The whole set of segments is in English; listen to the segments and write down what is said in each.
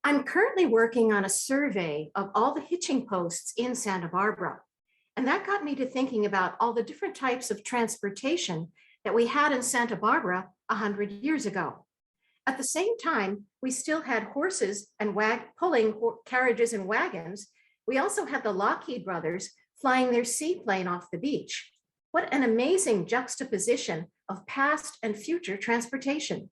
I'm currently working on a survey of all the hitching posts in Santa Barbara. And that got me to thinking about all the different types of transportation that we had in Santa Barbara 100 years ago. At the same time, we still had horses and pulling carriages and wagons. We also had the Lockheed brothers flying their seaplane off the beach. What an amazing juxtaposition of past and future transportation.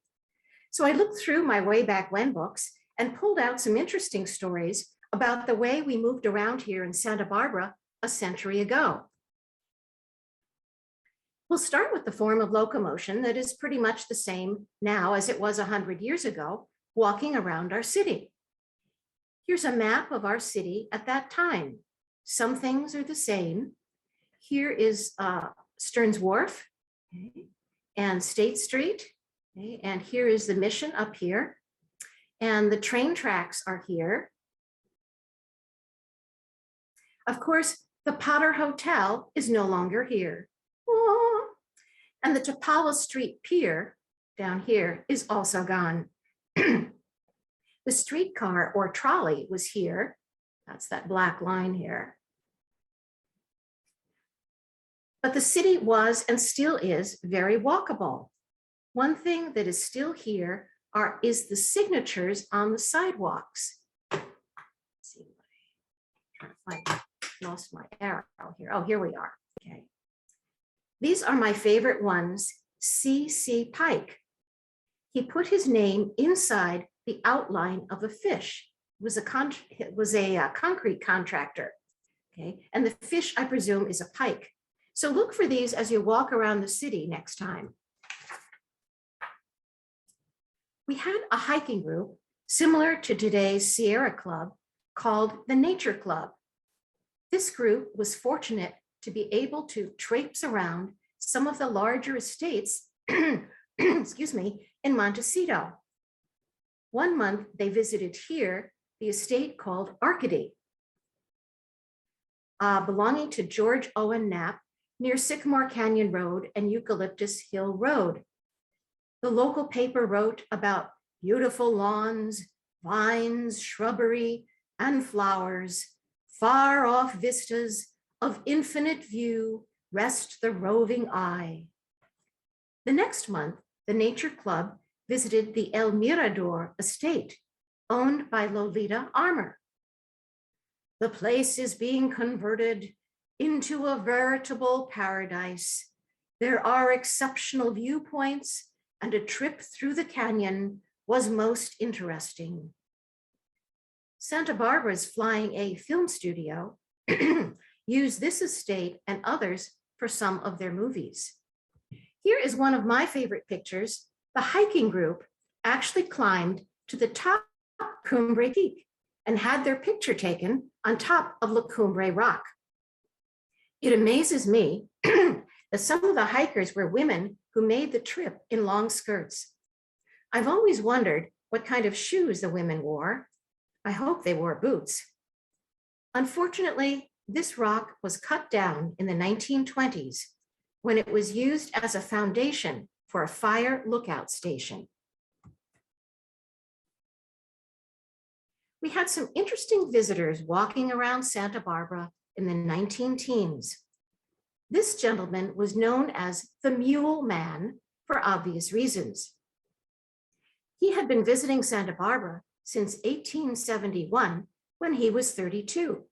So I looked through my Way Back When books and pulled out some interesting stories about the way we moved around here in Santa Barbara a century ago. We'll start with the form of locomotion that is pretty much the same now as it was 100 years ago, walking around our city. Here's a map of our city at that time. Some things are the same. Here is Stearns Wharf, okay, and State Street, okay, and here is the Mission up here, and the train tracks are here. Of course, the Potter Hotel is no longer here. Oh, and the Topala Street Pier down here is also gone. The streetcar or trolley was here. That's that black line here. But the city was and still is very walkable. One thing that is still here is the signatures on the sidewalks. Let's see, I'm trying to find, lost my arrow here. Oh, here we are. Okay. These are my favorite ones. C.C. Pike. He put his name inside the outline of a fish. It was a concrete contractor. Okay, and the fish, I presume, is a pike. So look for these as you walk around the city next time. We had a hiking group similar to today's Sierra Club called the Nature Club. This group was fortunate to be able to traipse around some of the larger estates, excuse me, in Montecito. One month they visited here, the estate called Arcady, belonging to George Owen Knapp near Sycamore Canyon Road and Eucalyptus Hill Road. The local paper wrote about beautiful lawns, vines, shrubbery, and flowers. Far off vistas of infinite view rest the roving eye. The next month, the Nature Club visited the El Mirador estate, owned by Lolita Armour. The place is being converted into a veritable paradise. There are exceptional viewpoints, and a trip through the canyon was most interesting. Santa Barbara's Flying A film studio used this estate and others for some of their movies. Here is one of my favorite pictures. The hiking group actually climbed to the top of Cumbre Peak and had their picture taken on top of La Cumbre Rock. It amazes me that some of the hikers were women who made the trip in long skirts. I've always wondered what kind of shoes the women wore. I hope they wore boots. Unfortunately, this rock was cut down in the 1920s when it was used as a foundation for a fire lookout station. We had some interesting visitors walking around Santa Barbara in the 19-teens. This gentleman was known as the Mule Man for obvious reasons. He had been visiting Santa Barbara since 1871 when he was 32.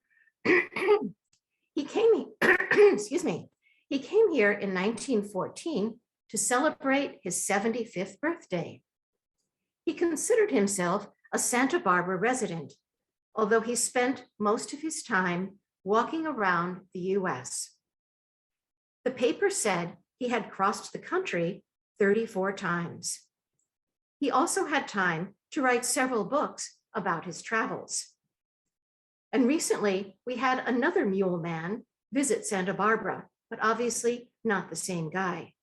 He came, excuse me, he came here in 1914 to celebrate his 75th birthday. He considered himself a Santa Barbara resident, although he spent most of his time walking around the US. The paper said he had crossed the country 34 times. He also had time to write several books about his travels. And recently, we had another mule man visit Santa Barbara, but obviously not the same guy.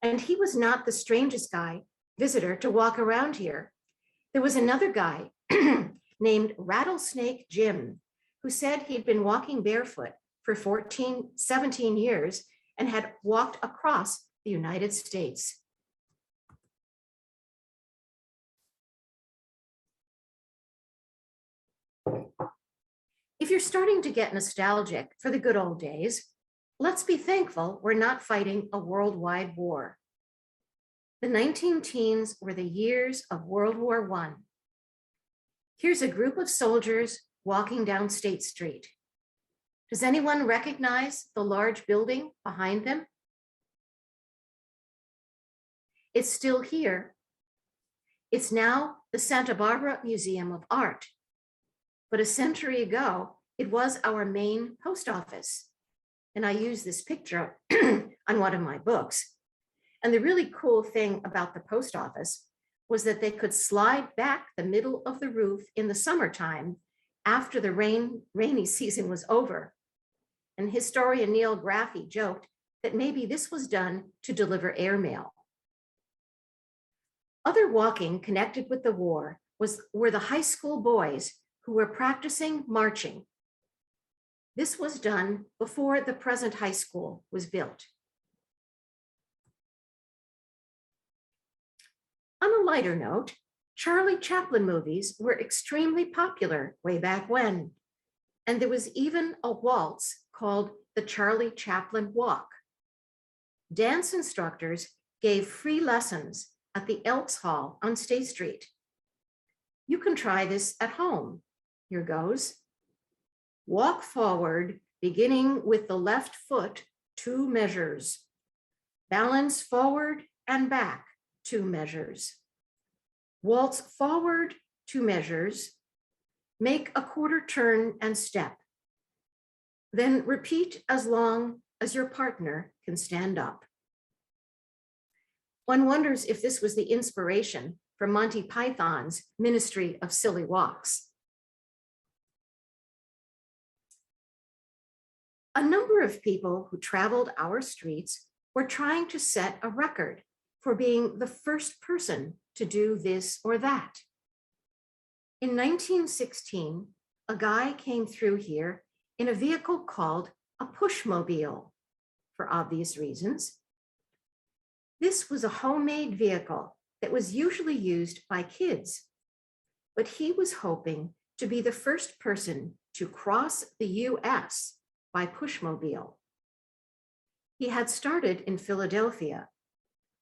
And he was not the strangest visitor to walk around here. There was another guy named Rattlesnake Jim, who said he'd been walking barefoot for 17 years and had walked across the United States. If you're starting to get nostalgic for the good old days, let's be thankful we're not fighting a worldwide war. The 19 teens were the years of World War I. Here's a group of soldiers walking down State Street. Does anyone recognize the large building behind them? It's still here. It's now the Santa Barbara Museum of Art. But a century ago, it was our main post office. And I use this picture on one of my books. And the really cool thing about the post office was that they could slide back the middle of the roof in the summertime after the rainy season was over. And historian Neil Graffey joked that maybe this was done to deliver airmail. Other walking connected with the war were the high school boys who were practicing marching. This was done before the present high school was built. On a lighter note, Charlie Chaplin movies were extremely popular way back when, and there was even a waltz called the Charlie Chaplin Walk. Dance instructors gave free lessons at the Elks Hall on State Street. You can try this at home. Here goes. Walk forward, beginning with the left foot, 2 measures. Balance forward and back, 2 measures. Waltz forward, 2 measures. Make a quarter turn and step. Then repeat as long as your partner can stand up. One wonders if this was the inspiration for Monty Python's Ministry of Silly Walks. A number of people who traveled our streets were trying to set a record for being the first person to do this or that. In 1916, a guy came through here in a vehicle called a pushmobile, for obvious reasons. This was a homemade vehicle that was usually used by kids, but he was hoping to be the first person to cross the US by pushmobile. He had started in Philadelphia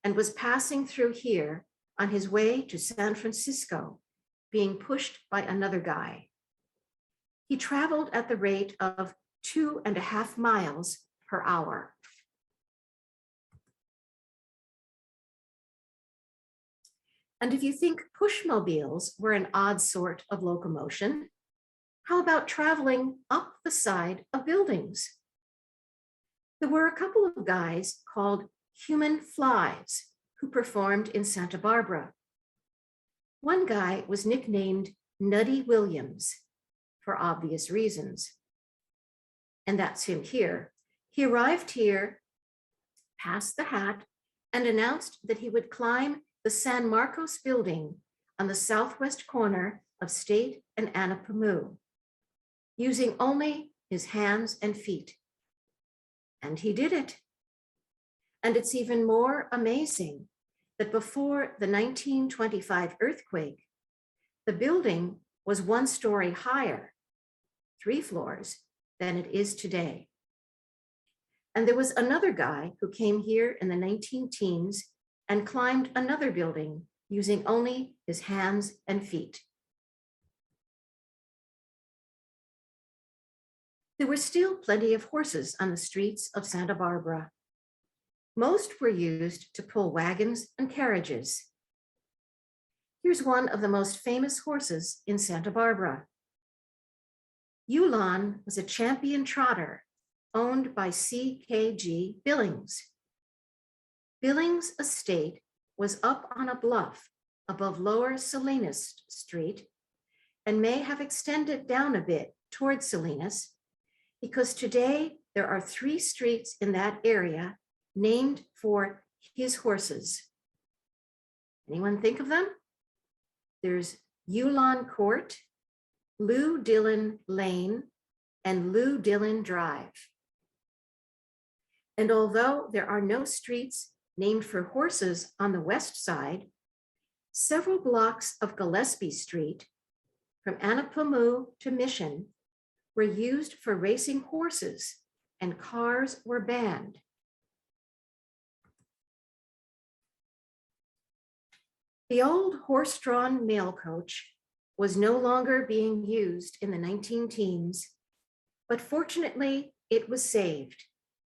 and was passing through here on his way to San Francisco, being pushed by another guy. He traveled at the rate of 2.5 miles per hour. And if you think pushmobiles were an odd sort of locomotion, how about traveling up the side of buildings? There were a couple of guys called human flies who performed in Santa Barbara. One guy was nicknamed Nutty Williams for obvious reasons. And that's him here. He arrived here, passed the hat, and announced that he would climb the San Marcos building on the southwest corner of State and Anapamu, using only his hands and feet. And he did it. And it's even more amazing that before the 1925 earthquake, the building was 1 story higher, 3 floors, than it is today. And there was another guy who came here in the 19-teens and climbed another building using only his hands and feet. There were still plenty of horses on the streets of Santa Barbara. Most were used to pull wagons and carriages. Here's one of the most famous horses in Santa Barbara. Ulan was a champion trotter owned by C.K.G. Billings. Billings' estate was up on a bluff above Lower Salinas Street and may have extended down a bit towards Salinas because today there are 3 streets in that area named for his horses. Anyone think of them? There's Ulan Court, Lou Dillon Lane, and Lou Dillon Drive. And although there are no streets named for horses on the west side, several blocks of Gillespie Street, from Anapamu to Mission, were used for racing horses and cars were banned. The old horse-drawn mail coach was no longer being used in the 19 teens, but fortunately it was saved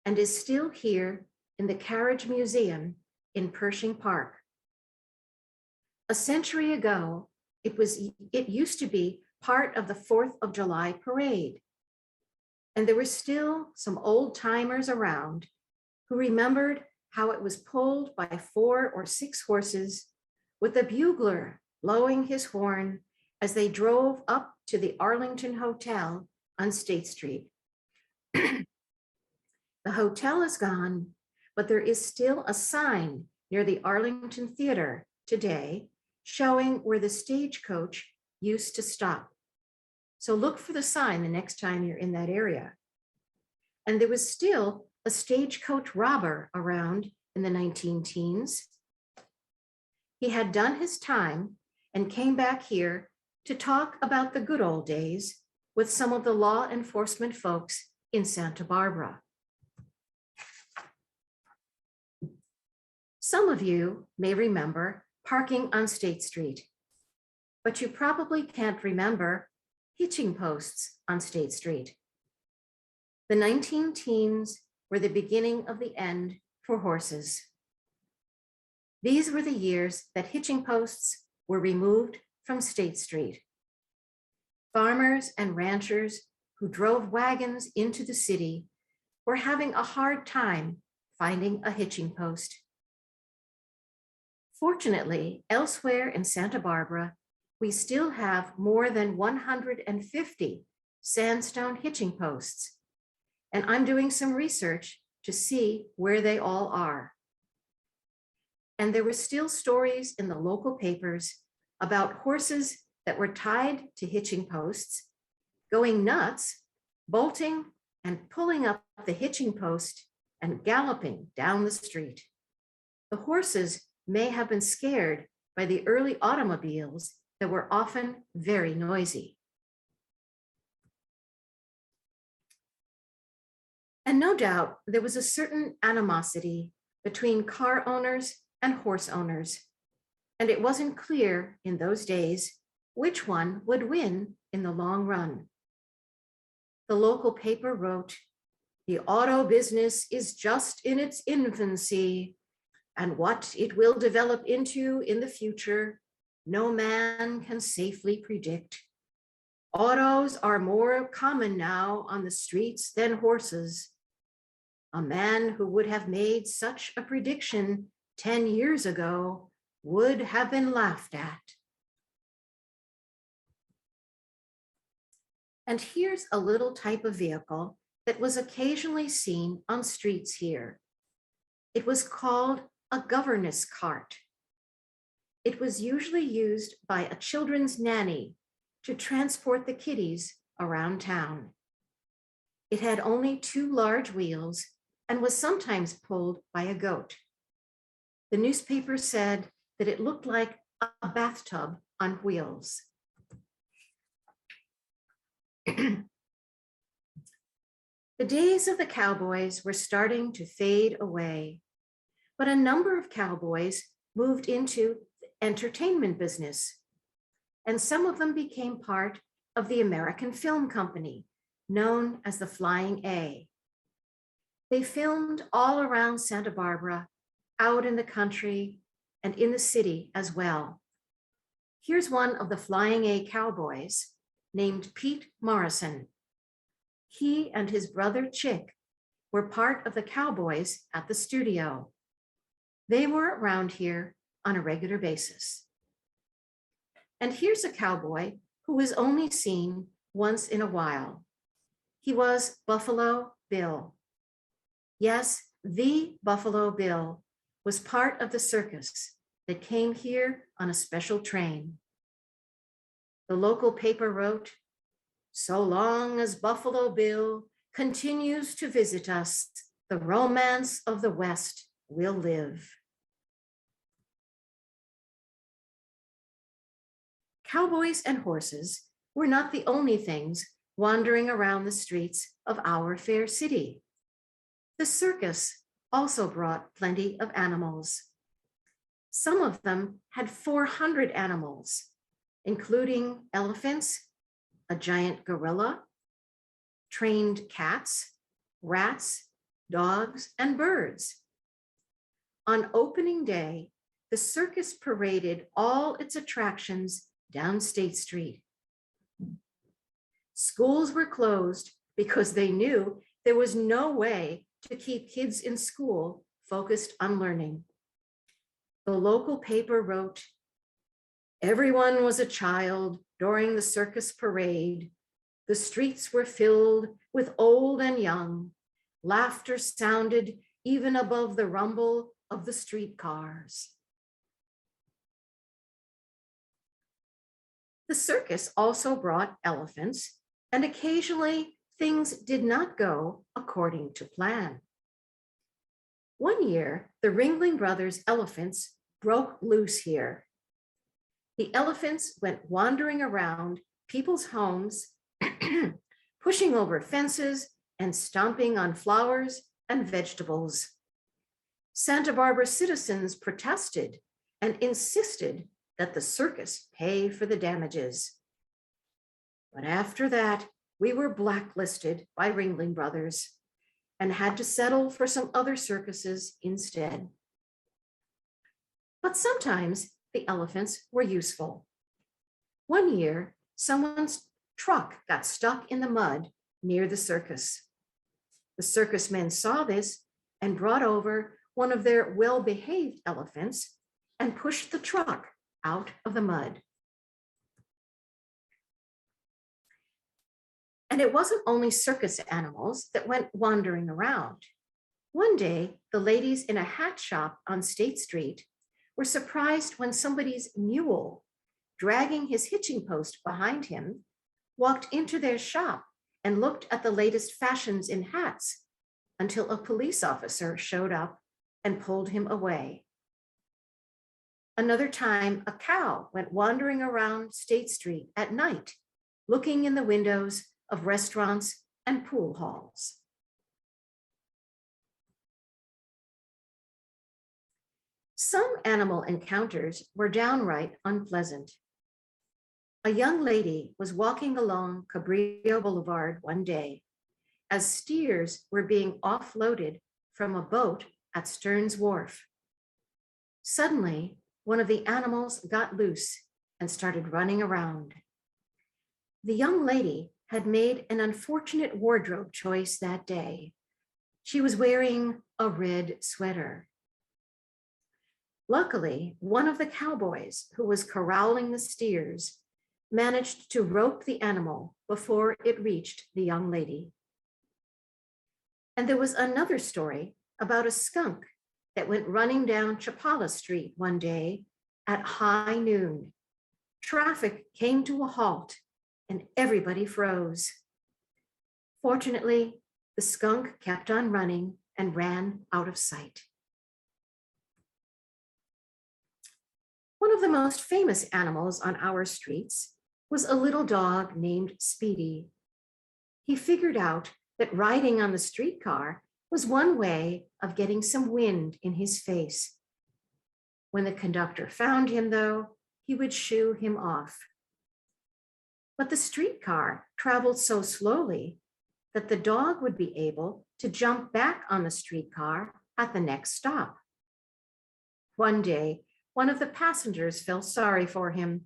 and is still here in the Carriage Museum in Pershing Park. A century ago, it used to be part of the 4th of July parade. And there were still some old timers around who remembered how it was pulled by 4 or 6 horses with a bugler blowing his horn as they drove up to the Arlington Hotel on State Street. The hotel is gone, but there is still a sign near the Arlington Theater today showing where the stagecoach used to stop. So look for the sign the next time you're in that area. And there was still a stagecoach robber around in the 19 teens. He had done his time and came back here to talk about the good old days with some of the law enforcement folks in Santa Barbara. Some of you may remember parking on State Street, but you probably can't remember hitching posts on State Street. The 19 teens were the beginning of the end for horses. These were the years that hitching posts were removed from State Street. Farmers and ranchers who drove wagons into the city were having a hard time finding a hitching post. Fortunately, elsewhere in Santa Barbara, we still have more than 150 sandstone hitching posts, and I'm doing some research to see where they all are. And there were still stories in the local papers about horses that were tied to hitching posts, going nuts, bolting and pulling up the hitching post and galloping down the street. The horses may have been scared by the early automobiles that were often very noisy. And no doubt there was a certain animosity between car owners and horse owners, and it wasn't clear in those days which one would win in the long run. The local paper wrote, "The auto business is just in its infancy, and what it will develop into in the future, no man can safely predict. Autos are more common now on the streets than horses. A man who would have made such a prediction 10 years ago would have been laughed at." And here's a little type of vehicle that was occasionally seen on streets here. It was called a governess cart. It was usually used by a children's nanny to transport the kiddies around town. It had only 2 large wheels and was sometimes pulled by a goat. The newspaper said that it looked like a bathtub on wheels. The days of the cowboys were starting to fade away, but a number of cowboys moved into the entertainment business, and some of them became part of the American Film Company, known as the Flying A. They filmed all around Santa Barbara, out in the country, and in the city as well. Here's one of the Flying A cowboys named Pete Morrison. He and his brother Chick were part of the cowboys at the studio. They were around here on a regular basis. And here's a cowboy who was only seen once in a while. He was Buffalo Bill. Yes, the Buffalo Bill was part of the circus that came here on a special train. The local paper wrote, "So long as Buffalo Bill continues to visit us, the romance of the West will live." Cowboys and horses were not the only things wandering around the streets of our fair city. The circus also brought plenty of animals. Some of them had 400 animals, including elephants, a giant gorilla, trained cats, rats, dogs, and birds. On opening day, the circus paraded all its attractions down State Street. Schools were closed because they knew there was no way to keep kids in school focused on learning. The local paper wrote, "Everyone was a child during the circus parade. The streets were filled with old and young. Laughter sounded even above the rumble of the streetcars." The circus also brought elephants, and occasionally things did not go according to plan. One year, the Hendry Brothers elephants broke loose here. The elephants went wandering around people's homes, pushing over fences and stomping on flowers and vegetables. Santa Barbara citizens protested and insisted that the circus pay for the damages. But after that, we were blacklisted by Hendry Brothers and had to settle for some other circuses instead. But sometimes the elephants were useful. One year, someone's truck got stuck in the mud near the circus. The circus men saw this and brought over one of their well-behaved elephants and pushed the truck out of the mud. And it wasn't only circus animals that went wandering around. One day, the ladies in a hat shop on State Street were surprised when somebody's mule, dragging his hitching post behind him, walked into their shop and looked at the latest fashions in hats until a police officer showed up and pulled him away. Another time, a cow went wandering around State Street at night, looking in the windows of restaurants and pool halls. Some animal encounters were downright unpleasant. A young lady was walking along Cabrillo Boulevard one day as steers were being offloaded from a boat at Stearns Wharf. Suddenly, one of the animals got loose and started running around. The young lady had made an unfortunate wardrobe choice that day. She was wearing a red sweater. Luckily, one of the cowboys who was corralling the steers managed to rope the animal before it reached the young lady. And there was another story about a skunk that went running down Chapala Street one day at high noon. Traffic came to a halt and everybody froze. Fortunately, the skunk kept on running and ran out of sight. One of the most famous animals on our streets was a little dog named Speedy. He figured out that riding on the streetcar was one way of getting some wind in his face. When the conductor found him, though, he would shoo him off. But the streetcar traveled so slowly that the dog would be able to jump back on the streetcar at the next stop. One day, one of the passengers felt sorry for him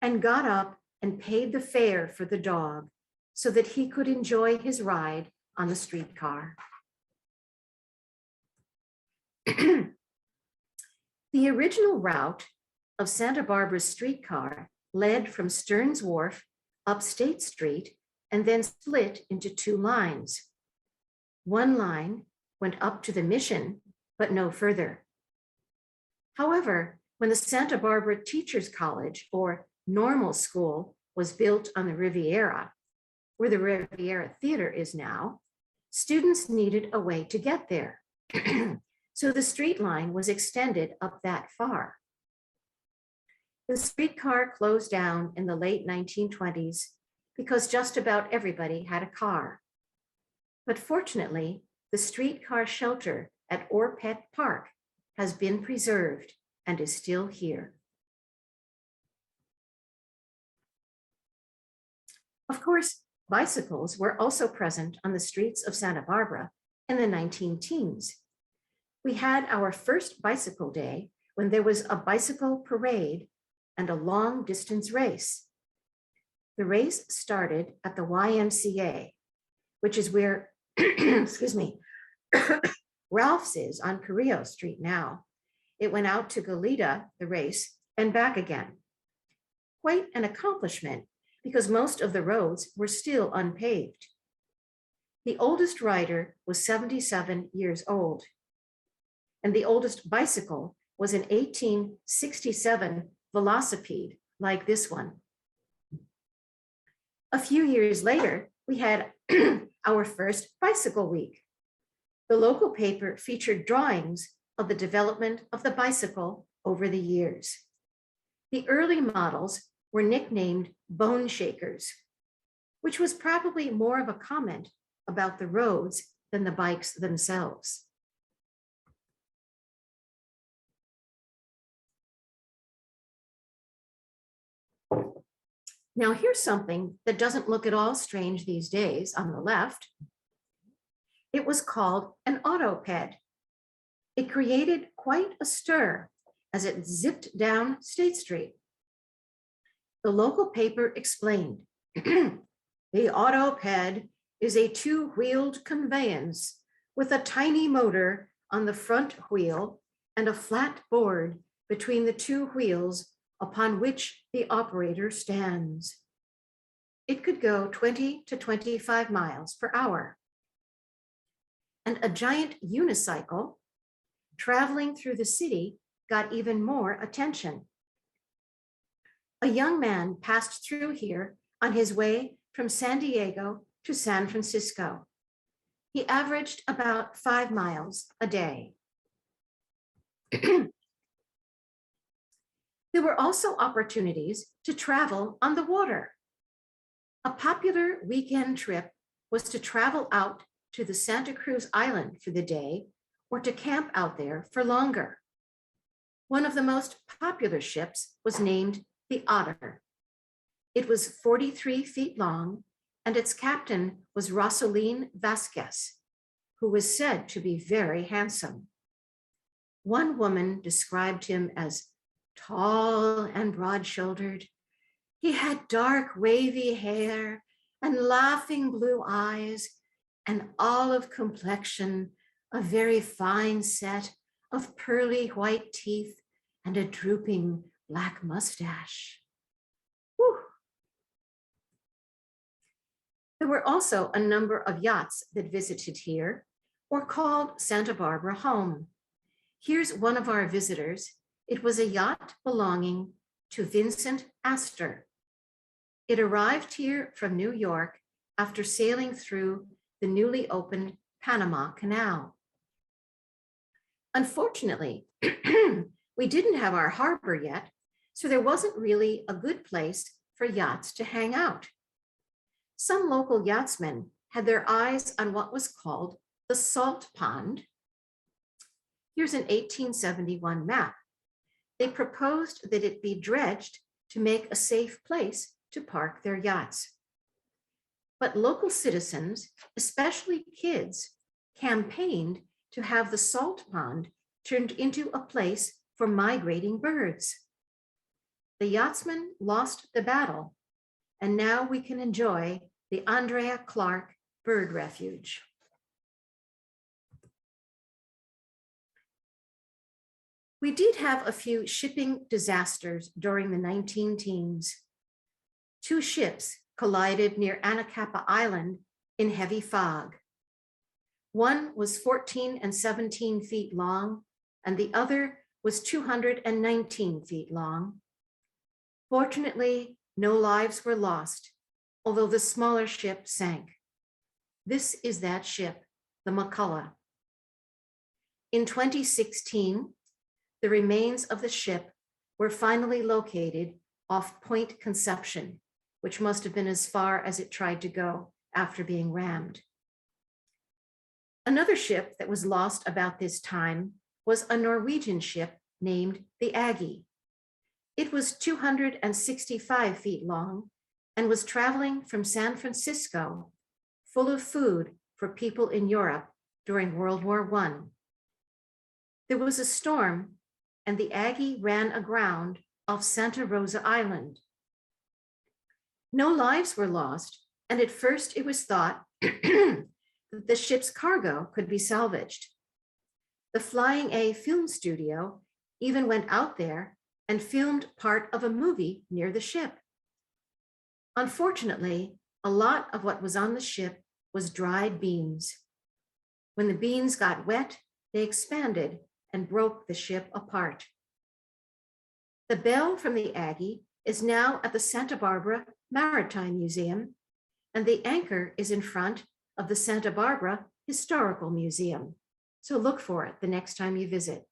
and got up and paid the fare for the dog so that he could enjoy his ride on the streetcar. The original route of Santa Barbara's streetcar led from Stearns Wharf up State Street and then split into two lines. One line went up to the Mission, but no further. However, when the Santa Barbara Teachers College, or Normal School, was built on the Riviera, where the Riviera Theater is now, students needed a way to get there. So the street line was extended up that far. The streetcar closed down in the late 1920s because just about everybody had a car. But fortunately, the streetcar shelter at Orpet Park has been preserved and is still here. Of course, bicycles were also present on the streets of Santa Barbara in the 19-teens. We had our first bicycle day when there was a bicycle parade and a long distance race. The race started at the YMCA, which is where, excuse me, Ralph's is on Carrillo Street now. It went out to Goleta, the race, and back again. Quite an accomplishment because most of the roads were still unpaved. The oldest rider was 77 years old, and the oldest bicycle was an 1867 velocipede like this one. A few years later, we had our first bicycle week. The local paper featured drawings of the development of the bicycle over the years. The early models were nicknamed bone shakers, which was probably more of a comment about the roads than the bikes themselves. Now here's something that doesn't look at all strange these days on the left. It was called an autoped. It created quite a stir as it zipped down State Street. The local paper explained, the autoped is a two-wheeled conveyance with a tiny motor on the front wheel and a flat board between the two wheels upon which the operator stands. It could go 20 to 25 miles per hour. And a giant unicycle traveling through the city got even more attention. A young man passed through here on his way from San Diego to San Francisco. He averaged about 5 miles a day. There were also opportunities to travel on the water. A popular weekend trip was to travel out to the Santa Cruz Island for the day or to camp out there for longer. One of the most popular ships was named the Otter. It was 43 feet long, and its captain was Rosalín Vasquez, who was said to be very handsome. One woman described him as tall and broad-shouldered. He had dark, wavy hair and laughing blue eyes, an olive complexion, a very fine set of pearly white teeth, and a drooping black mustache. Whew. There were also a number of yachts that visited here or called Santa Barbara home. Here's one of our visitors. It was a yacht belonging to Vincent Astor. It arrived here from New York after sailing through the newly opened Panama Canal. Unfortunately, we didn't have our harbor yet, so there wasn't really a good place for yachts to hang out. Some local yachtsmen had their eyes on what was called the salt pond. Here's an 1871 map. They proposed that it be dredged to make a safe place to park their yachts. But local citizens, especially kids, campaigned to have the salt pond turned into a place for migrating birds. The yachtsmen lost the battle, and now we can enjoy the Andrea Clark Bird Refuge. We did have a few shipping disasters during the 19-teens. 2 ships collided near Anacapa Island in heavy fog. One was 14 and 17 feet long, and the other was 219 feet long. Fortunately, no lives were lost, although the smaller ship sank. This is that ship, the McCullough. In 2016, the remains of the ship were finally located off Point Conception which must have been as far as it tried to go after being rammed. Another ship that was lost about this time was a Norwegian ship named the Aggie. It was 265 feet long and was traveling from San Francisco, full of food for people in Europe during World War I. There was a storm, and the Aggie ran aground off Santa Rosa Island. No lives were lost, and at first it was thought that the ship's cargo could be salvaged. The Flying A film studio even went out there and filmed part of a movie near the ship. Unfortunately, a lot of what was on the ship was dried beans. When the beans got wet, they expanded and broke the ship apart. The bell from the Aggie is now at the Santa Barbara Maritime Museum, and the anchor is in front of the Santa Barbara Historical Museum. So look for it the next time you visit.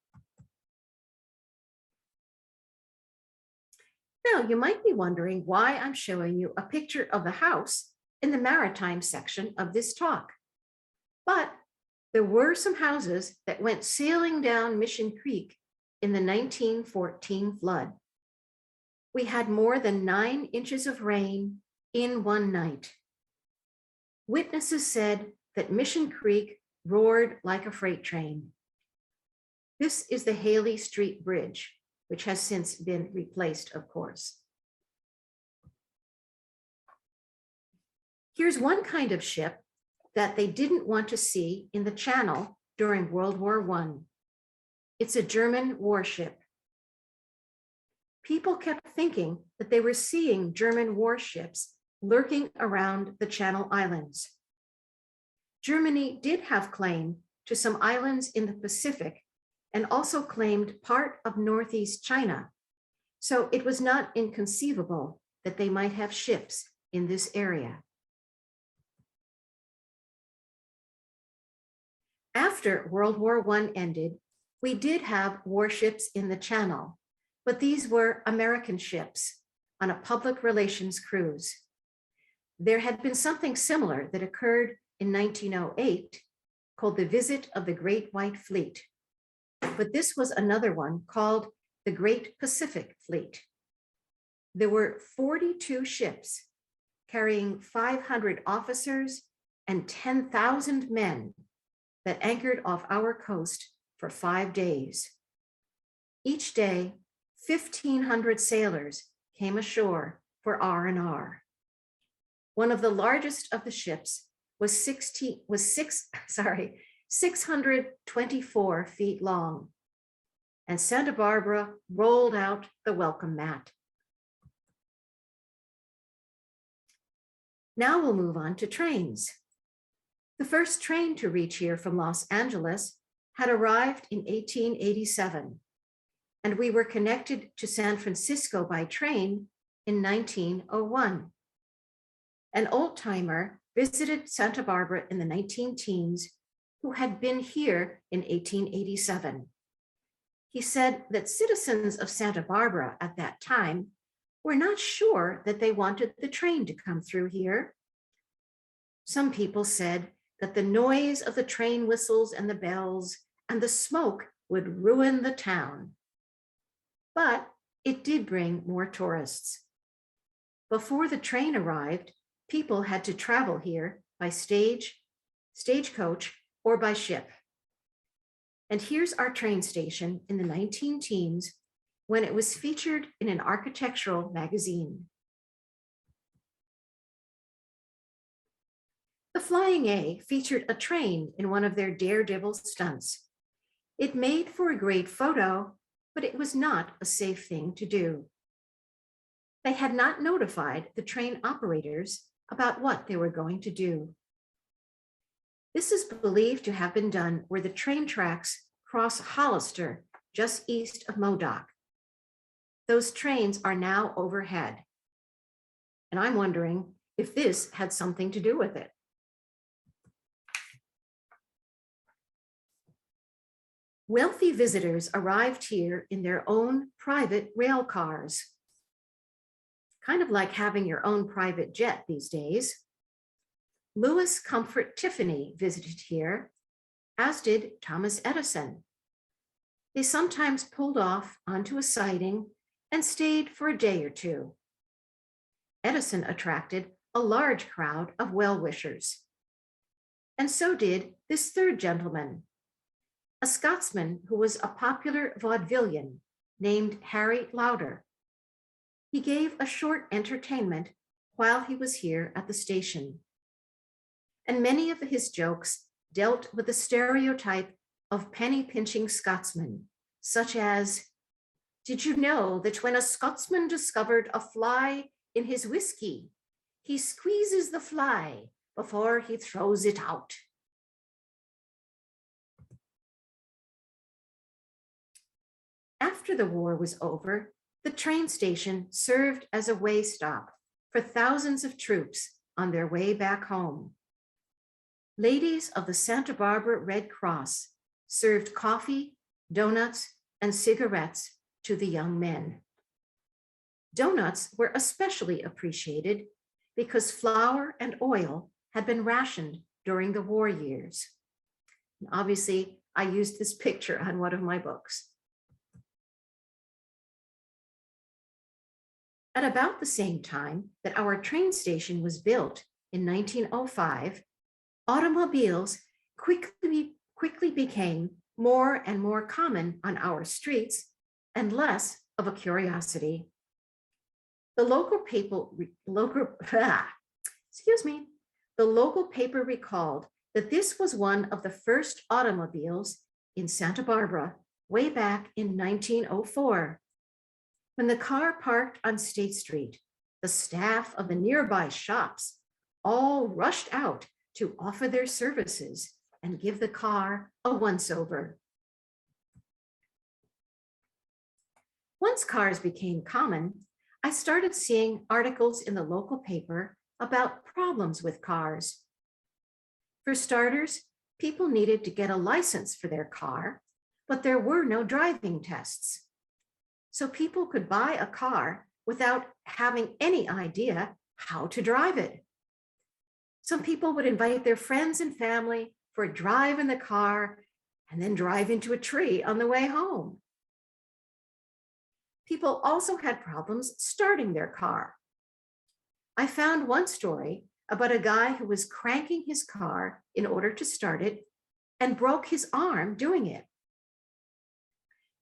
Now, you might be wondering why I'm showing you a picture of the house in the maritime section of this talk. But there were some houses that went sailing down Mission Creek in the 1914 flood. We had more than 9 inches of rain in one night. Witnesses said that Mission Creek roared like a freight train. This is the Haley Street Bridge, which has since been replaced, of course. Here's one kind of ship that they didn't want to see in the Channel during World War I. It's a German warship. People kept thinking that they were seeing German warships lurking around the Channel Islands. Germany did have claim to some islands in the Pacific and also claimed part of Northeast China. So it was not inconceivable that they might have ships in this area. After World War I ended, we did have warships in the Channel, but these were American ships on a public relations cruise. There had been something similar that occurred in 1908 called the Visit of the Great White Fleet. But this was another one called the Great Pacific Fleet. There were 42 ships carrying 500 officers and 10,000 men that anchored off our coast for 5 days. Each day, 1,500 sailors came ashore for R&R. One of the largest of the ships was 624 feet long, and Santa Barbara rolled out the welcome mat. Now we'll move on to trains. The first train to reach here from Los Angeles had arrived in 1887, and we were connected to San Francisco by train in 1901. An old-timer visited Santa Barbara in the 19-teens who had been here in 1887. He said that citizens of Santa Barbara at that time were not sure that they wanted the train to come through here. Some people said that the noise of the train whistles and the bells and the smoke would ruin the town. But it did bring more tourists. Before the train arrived, people had to travel here by stagecoach, or by ship. And here's our train station in the 19-teens when it was featured in an architectural magazine. The Flying A featured a train in one of their daredevil stunts. It made for a great photo, but it was not a safe thing to do. They had not notified the train operators about what they were going to do. This is believed to have been done where the train tracks cross Hollister, just east of Modoc. Those trains are now overhead. And I'm wondering if this had something to do with it. Wealthy visitors arrived here in their own private rail cars. kind of like having your own private jet these days. Louis Comfort Tiffany visited here, as did Thomas Edison. They sometimes pulled off onto a siding and stayed for a day or two. Edison attracted a large crowd of well-wishers. And so did this third gentleman, a Scotsman who was a popular vaudevillian named Harry Lauder. He gave a short entertainment while he was here at the station. And many of his jokes dealt with the stereotype of penny-pinching Scotsmen, such as, "Did you know that when a Scotsman discovered a fly in his whiskey, he squeezes the fly before he throws it out?" After the war was over, the train station served as a way stop for thousands of troops on their way back home. Ladies of the Santa Barbara Red Cross served coffee, donuts, and cigarettes to the young men. Donuts were especially appreciated because flour and oil had been rationed during the war years. And obviously, I used this picture on one of my books. At about the same time that our train station was built in 1905, automobiles quickly became more and more common on our streets and less of a curiosity. The local paper recalled that this was one of the first automobiles in Santa Barbara way back in 1904. When the car parked on State Street, the staff of the nearby shops all rushed out to offer their services and give the car a once-over. Once cars became common, I started seeing articles in the local paper about problems with cars. For starters, people needed to get a license for their car, but there were no driving tests. So people could buy a car without having any idea how to drive it. Some people would invite their friends and family for a drive in the car and then drive into a tree on the way home. People also had problems starting their car. I found one story about a guy who was cranking his car in order to start it and broke his arm doing it.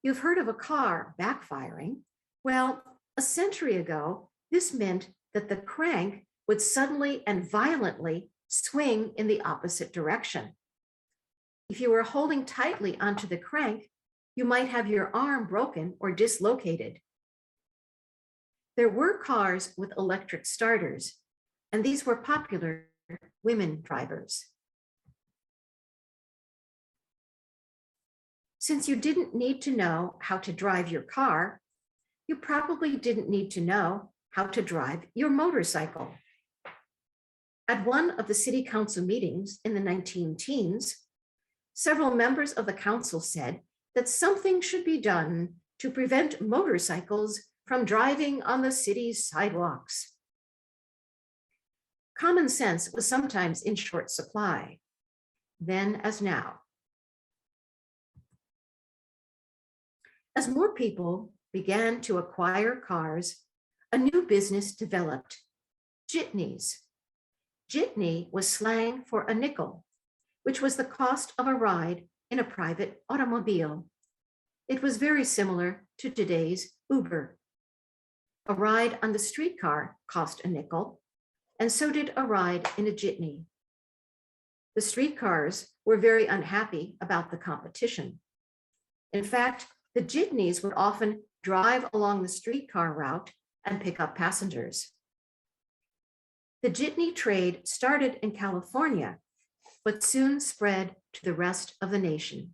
You've heard of a car backfiring. Well, a century ago, this meant that the crank would suddenly and violently swing in the opposite direction. If you were holding tightly onto the crank, you might have your arm broken or dislocated. There were cars with electric starters, and these were popular women drivers. Since you didn't need to know how to drive your car, you probably didn't need to know how to drive your motorcycle. At one of the city council meetings in the 19-teens, several members of the council said that something should be done to prevent motorcycles from driving on the city's sidewalks. Common sense was sometimes in short supply, then as now. As more people began to acquire cars, a new business developed: jitneys. Jitney was slang for a nickel, which was the cost of a ride in a private automobile. It was very similar to today's Uber. A ride on the streetcar cost a nickel, and so did a ride in a jitney. The streetcars were very unhappy about the competition. In fact, the jitneys would often drive along the streetcar route and pick up passengers. The jitney trade started in California, but soon spread to the rest of the nation.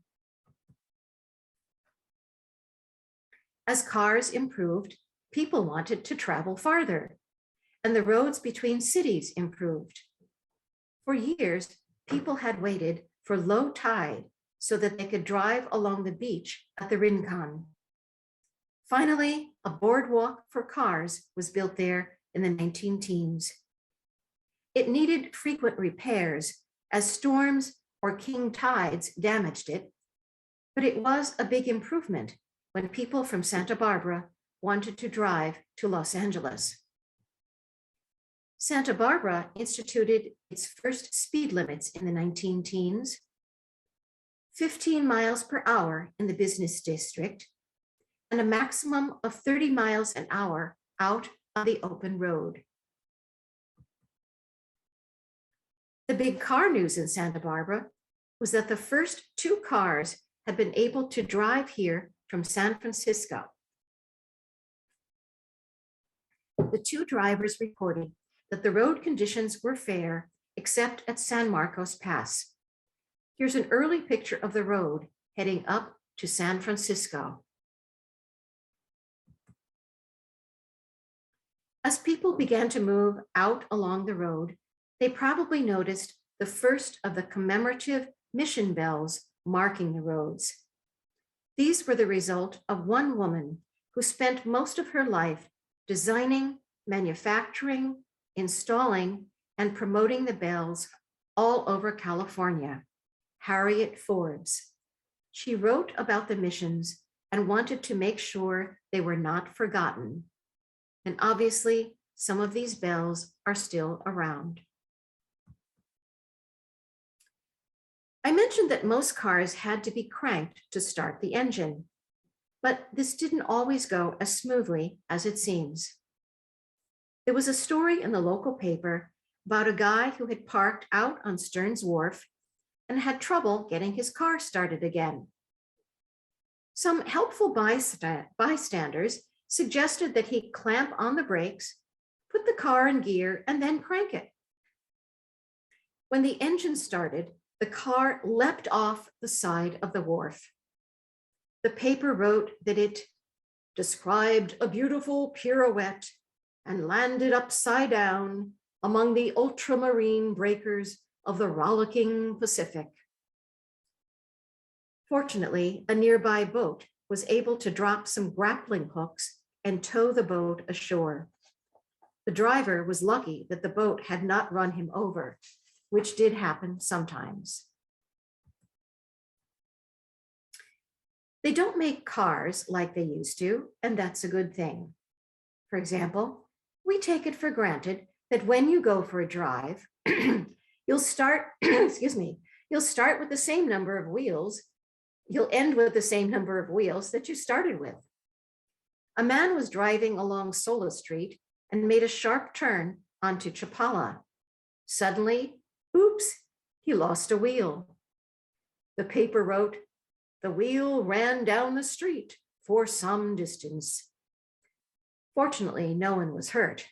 As cars improved, people wanted to travel farther, and the roads between cities improved. For years, people had waited for low tide so that they could drive along the beach at the Rincon. Finally, a boardwalk for cars was built there in the 19 teens. It needed frequent repairs as storms or king tides damaged it, but it was a big improvement when people from Santa Barbara wanted to drive to Los Angeles. Santa Barbara instituted its first speed limits in the 19 teens, 15 miles per hour in the business district, and a maximum of 30 miles an hour out on the open road. The big car news in Santa Barbara was that the first 2 cars had been able to drive here from San Francisco. The 2 drivers reported that the road conditions were fair, except at San Marcos Pass. Here's an early picture of the road heading up to San Francisco. As people began to move out along the road, they probably noticed the first of the commemorative mission bells marking the roads. These were the result of one woman who spent most of her life designing, manufacturing, installing, and promoting the bells all over California, Harriet Forbes. She wrote about the missions and wanted to make sure they were not forgotten. And obviously, some of these bells are still around. I mentioned that most cars had to be cranked to start the engine, but this didn't always go as smoothly as it seems. There was a story in the local paper about a guy who had parked out on Stearns Wharf and had trouble getting his car started again. Some helpful bystanders suggested that he clamp on the brakes, put the car in gear, and then crank it. When the engine started, the car leapt off the side of the wharf. The paper wrote that it described a beautiful pirouette and landed upside down among the ultramarine breakers of the rollicking Pacific. Fortunately, a nearby boat was able to drop some grappling hooks and tow the boat ashore. The driver was lucky that the boat had not run him over, which did happen sometimes. They don't make cars like they used to, and that's a good thing. For example, we take it for granted that when you go for a drive, you'll start, you'll start with the same number of wheels, you'll end with the same number of wheels that you started with. A man was driving along Sola Street and made a sharp turn onto Chapala. Suddenly, oops, he lost a wheel. The paper wrote, "The wheel ran down the street for some distance." Fortunately, no one was hurt.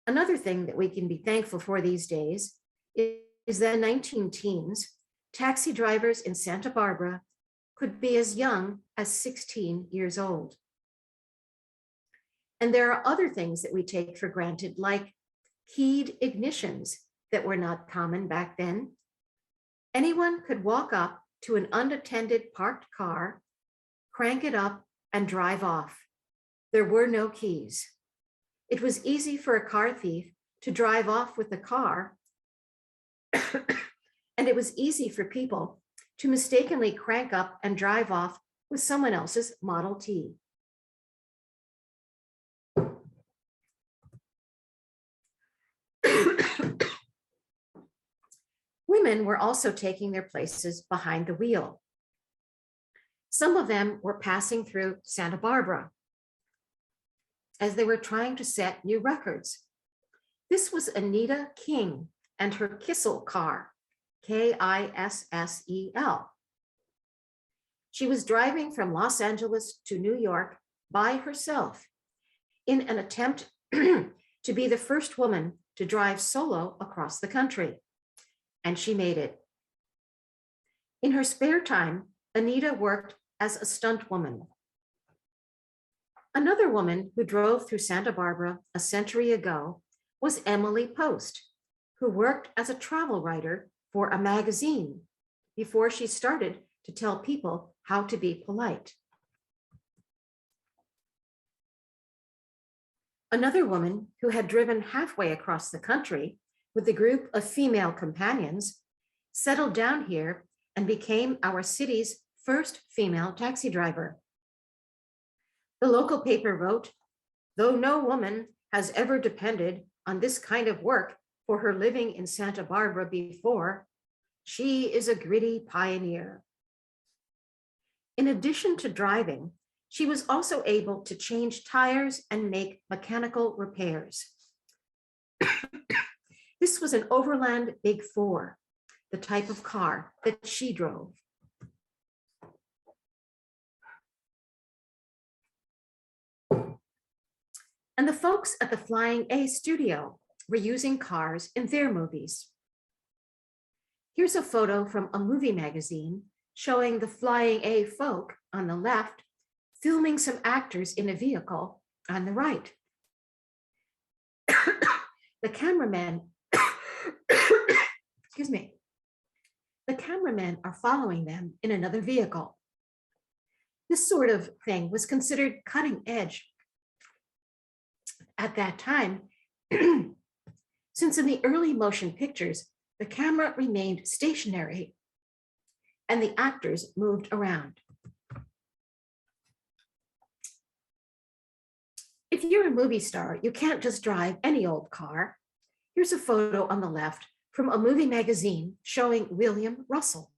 Another thing that we can be thankful for these days is that in 19 teens, taxi drivers in Santa Barbara could be as young as 16 years old. And there are other things that we take for granted, like keyed ignitions that were not common back then. Anyone could walk up to an unattended parked car, crank it up, and drive off. There were no keys. It was easy for a car thief to drive off with the car, and it was easy for people to mistakenly crank up and drive off with someone else's Model T. Women were also taking their places behind the wheel. Some of them were passing through Santa Barbara as they were trying to set new records. This was Anita King and her Kissel car, Kissel. She was driving from Los Angeles to New York by herself in an attempt to be the first woman to drive solo across the country. And she made it. In her spare time, Anita worked as a stunt woman. Another woman who drove through Santa Barbara a century ago was Emily Post, who worked as a travel writer for a magazine before she started to tell people how to be polite. Another woman who had driven halfway across the country with a group of female companions settled down here and became our city's first female taxi driver. The local paper wrote, "Though no woman has ever depended on this kind of work for her living in Santa Barbara before, she is a gritty pioneer." In addition to driving, she was also able to change tires and make mechanical repairs. This was an overland Big Four, the type of car that she drove. And the folks at the Flying A studio were using cars in their movies. Here's a photo from a movie magazine showing the Flying A folk on the left filming some actors in a vehicle on the right. The cameramen, excuse me, the cameramen are following them in another vehicle. This sort of thing was considered cutting edge at that time, since in the early motion pictures, the camera remained stationary and the actors moved around. If you're a movie star, you can't just drive any old car. Here's a photo on the left from a movie magazine showing William Russell,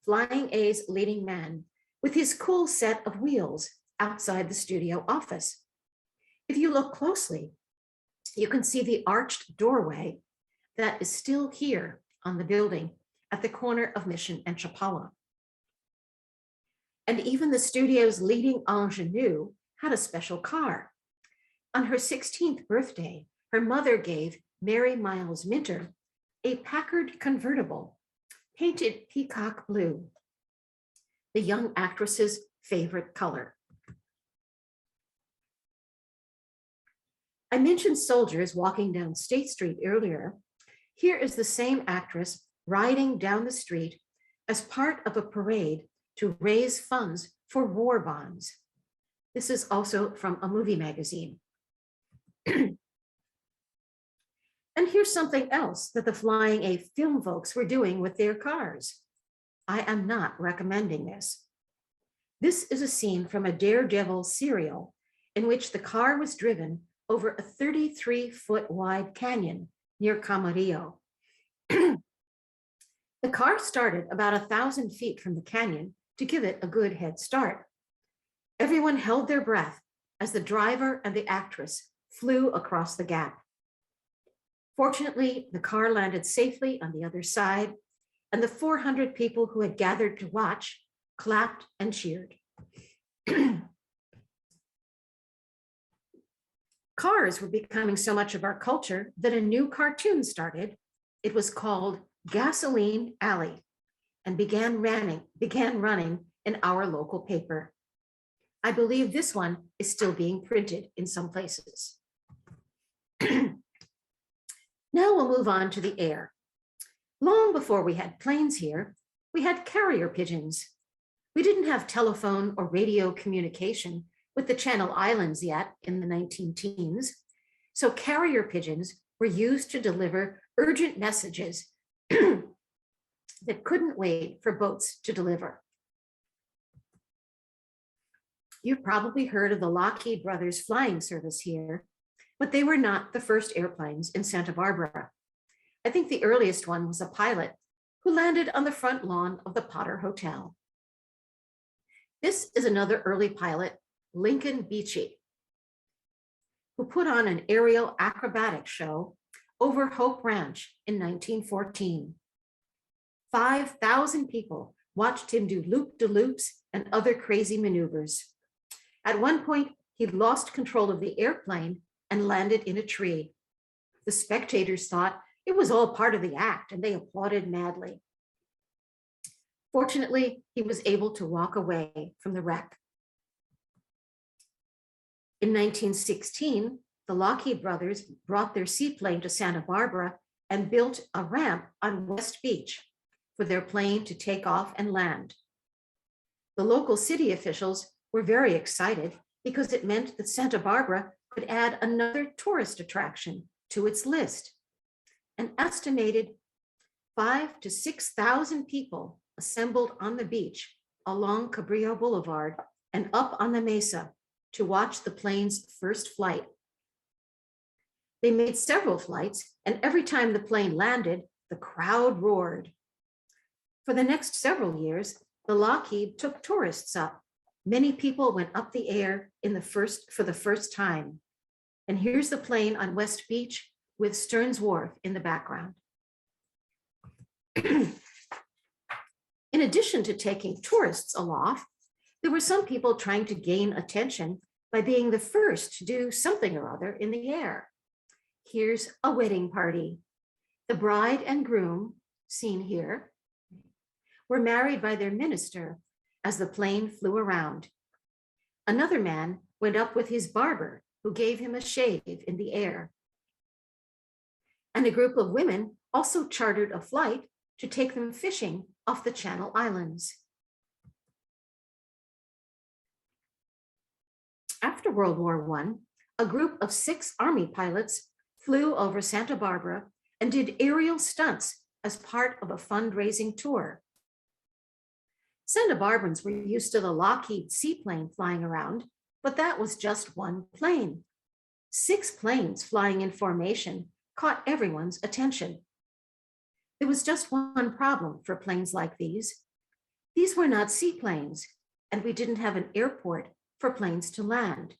Flying A's leading man, with his cool set of wheels outside the studio office. If you look closely, you can see the arched doorway that is still here on the building at the corner of Mission and Chapala. And even the studio's leading ingenue had a special car. On her 16th birthday, her mother gave Mary Miles Minter a Packard convertible painted peacock blue, the young actress's favorite color. I mentioned soldiers walking down State Street earlier. Here is the same actress riding down the street as part of a parade to raise funds for war bonds. This is also from a movie magazine. And here's something else that the Flying A film folks were doing with their cars. I am not recommending this. This is a scene from a Daredevil serial in which the car was driven over a 33-foot wide canyon near Camarillo. The car started about 1,000 feet from the canyon to give it a good head start. Everyone held their breath as the driver and the actress flew across the gap. Fortunately, the car landed safely on the other side, and the 400 people who had gathered to watch clapped and cheered. Cars were becoming so much of our culture that a new cartoon started. It was called Gasoline Alley and began running in our local paper. I believe this one is still being printed in some places. Now we'll move on to the air. Long before we had planes here, we had carrier pigeons. We didn't have telephone or radio communication with the Channel Islands yet in the 19-teens, so carrier pigeons were used to deliver urgent messages that couldn't wait for boats to deliver. You've probably heard of the Lockheed Brothers flying service here, but they were not the first airplanes in Santa Barbara. I think the earliest one was a pilot who landed on the front lawn of the Potter Hotel. This is another early pilot, Lincoln Beachy, who put on an aerial acrobatic show over Hope Ranch in 1914. 5,000 people watched him do loop-de-loops and other crazy maneuvers. At one point, he lost control of the airplane and landed in a tree. The spectators thought it was all part of the act and they applauded madly. Fortunately, he was able to walk away from the wreck. In 1916, the Lockheed Brothers brought their seaplane to Santa Barbara and built a ramp on West Beach for their plane to take off and land. The local city officials were very excited because it meant that Santa Barbara could add another tourist attraction to its list. An estimated 5,000 to 6,000 people assembled on the beach along Cabrillo Boulevard and up on the mesa to watch the plane's first flight. They made several flights, and every time the plane landed, the crowd roared. For the next several years, the Lockheed took tourists up. Many people went up the air for the first time. And here's the plane on West Beach with Stearns Wharf in the background. In addition to taking tourists aloft, there were some people trying to gain attention by being the first to do something or other in the air. Here's a wedding party. The bride and groom, seen here, were married by their minister as the plane flew around. Another man went up with his barber, who gave him a shave in the air. And a group of women also chartered a flight to take them fishing off the Channel Islands. After World War I, a group of 6 Army pilots flew over Santa Barbara and did aerial stunts as part of a fundraising tour. Santa Barbans were used to the Lockheed seaplane flying around, but that was just one plane. 6 planes flying in formation caught everyone's attention. There was just one problem for planes like these. These were not seaplanes, and we didn't have an airport for planes to land.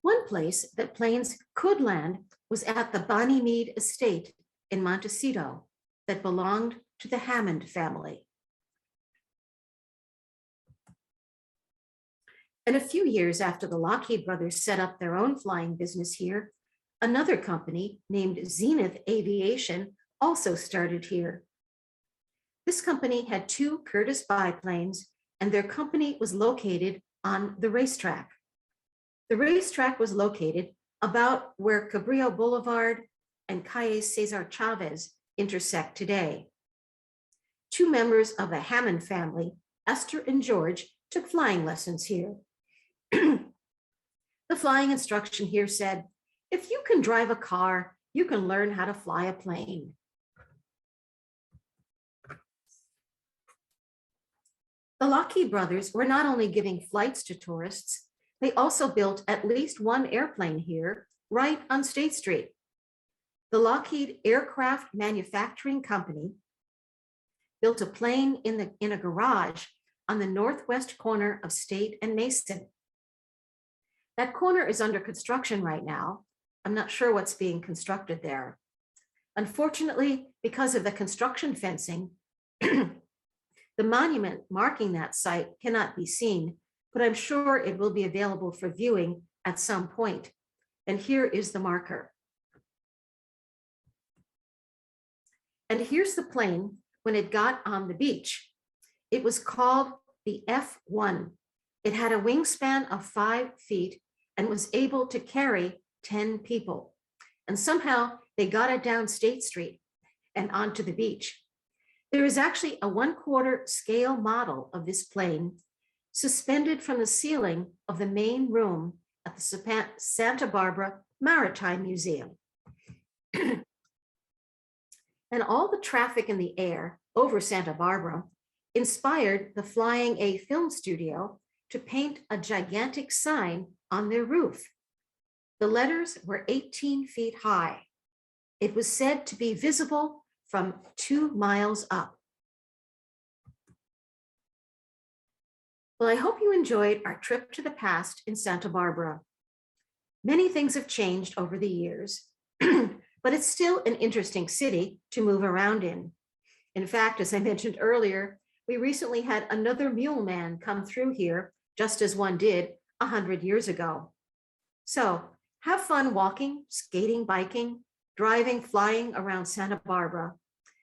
One place that planes could land was at the Bonnie Mead estate in Montecito that belonged to the Hammond family. And a few years after the Lockheed Brothers set up their own flying business here, another company named Zenith Aviation also started here. This company had 2 Curtiss biplanes, and their company was located on the racetrack. The racetrack was located about where Cabrillo Boulevard and Calle Cesar Chavez intersect today. 2 members of the Hammond family, Esther and George, took flying lessons here. The flying instruction here said, if you can drive a car, you can learn how to fly a plane. The Lockheed Brothers were not only giving flights to tourists, they also built at least one airplane here, right on State Street. The Lockheed Aircraft Manufacturing Company built a plane in a garage on the northwest corner of State and Mason. That corner is under construction right now. I'm not sure what's being constructed there. Unfortunately, because of the construction fencing, the monument marking that site cannot be seen, but I'm sure it will be available for viewing at some point. And here is the marker. And here's the plane when it got on the beach. It was called the F-1. It had a wingspan of 5 feet and was able to carry 10 people. And somehow they got it down State Street and onto the beach. There is actually a 1/4 scale model of this plane suspended from the ceiling of the main room at the Santa Barbara Maritime Museum. And all the traffic in the air over Santa Barbara inspired the Flying A Film Studio to paint a gigantic sign on their roof. The letters were 18 feet high. It was said to be visible from 2 miles up. Well, I hope you enjoyed our trip to the past in Santa Barbara. Many things have changed over the years, but it's still an interesting city to move around in. In fact, as I mentioned earlier, we recently had another mule man come through here, just as one did 100 years ago. So have fun walking, skating, biking, driving, flying around Santa Barbara.